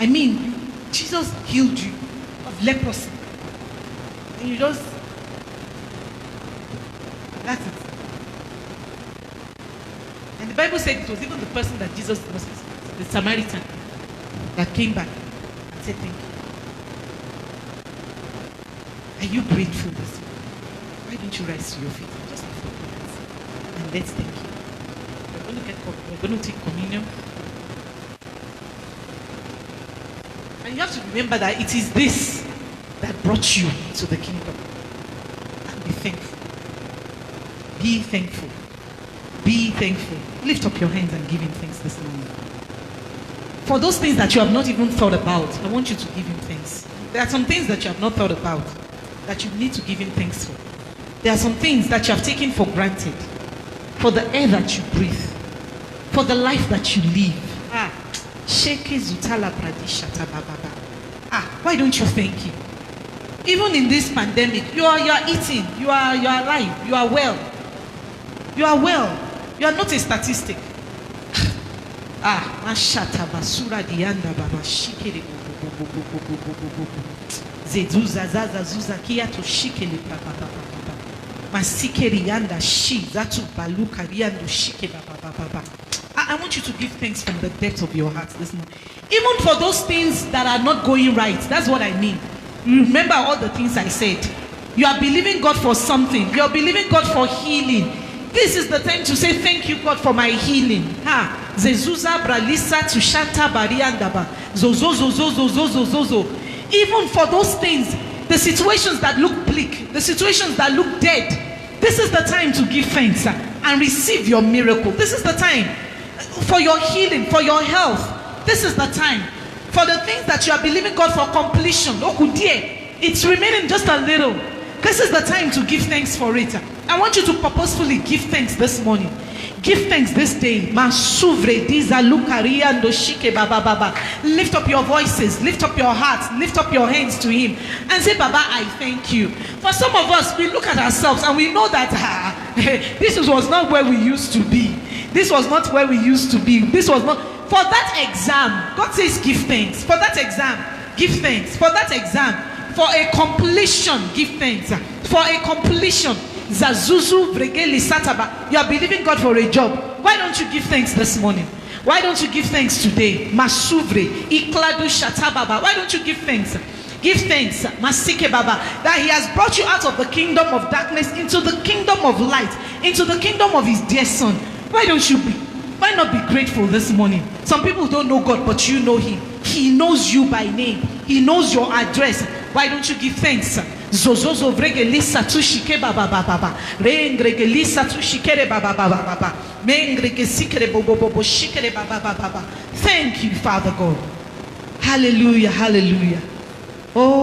[SPEAKER 2] I mean, Jesus healed you of leprosy. And you just, that's it. And the Bible said it was even the person that Jesus was, the Samaritan, that came back and said thank you. Are you grateful this morning? Why don't you rise to your feet? Just lift up your hands and let's thank you. We're going to take communion. And you have to remember that it is this that brought you to the kingdom. And be thankful. Be thankful. Be thankful. Lift up your hands and give him thanks this morning. For those things that you have not even thought about, I want you to give him thanks. There are some things that you have not thought about that you need to give him thanks for. There are some things that you have taken for granted. For the air that you breathe. For the life that you live. Why don't you thank him? Even in this pandemic, you are eating, you are alive, you are well. You are well. You are not a statistic. Mashata basura dianda baba shikere zeduza zaza zuza kia to shikele papa masikeri yanda shi zatu baluka riando shike baba. I want you to give thanks from the depth of your heart this morning. Even for those things that are not going right. That's what I mean. Remember all the things I said. You are believing God for something. You are believing God for healing. This is the time to say thank you, God, for my healing. Zezuza bralisa tushata bariandaba. Zozo. Even for those things, the situations that look bleak, the situations that look dead, this is the time to give thanks and receive your miracle. This is the time for your healing, for your health. This is the time for the things that you are believing God for completion. Okudie. It's remaining just a little. This is the time to give thanks for it. I want you to purposefully give thanks this morning. Give thanks this day. Lift up your voices, lift up your hearts, lift up your hands to him and say, Baba, I thank you. For some of us, we look at ourselves and we know that this was not where we used to be. This was not where we used to be. This was not. For that exam, God says give thanks. For that exam, give thanks. For that exam, for a completion, give thanks. For a completion. Zazuzu Bregeli Sataba. You are believing God for a job. Why don't you give thanks this morning? Why don't you give thanks today? Masuvre Ikladu Shatababa. Why don't you give thanks? Give thanks, Masike Baba, that he has brought you out of the kingdom of darkness into the kingdom of light, into the kingdom of his dear son. Why not be grateful this morning? Some people don't know God, but you know him. He knows you by name. He knows your address. Why don't you give thanks? Zozozo vregelisa tushike baba baba. Rengregelisa tushikere baba baba. Mengregesikere bobo bobo shikere baba baba. Thank you, Father God. Hallelujah, hallelujah. Oh.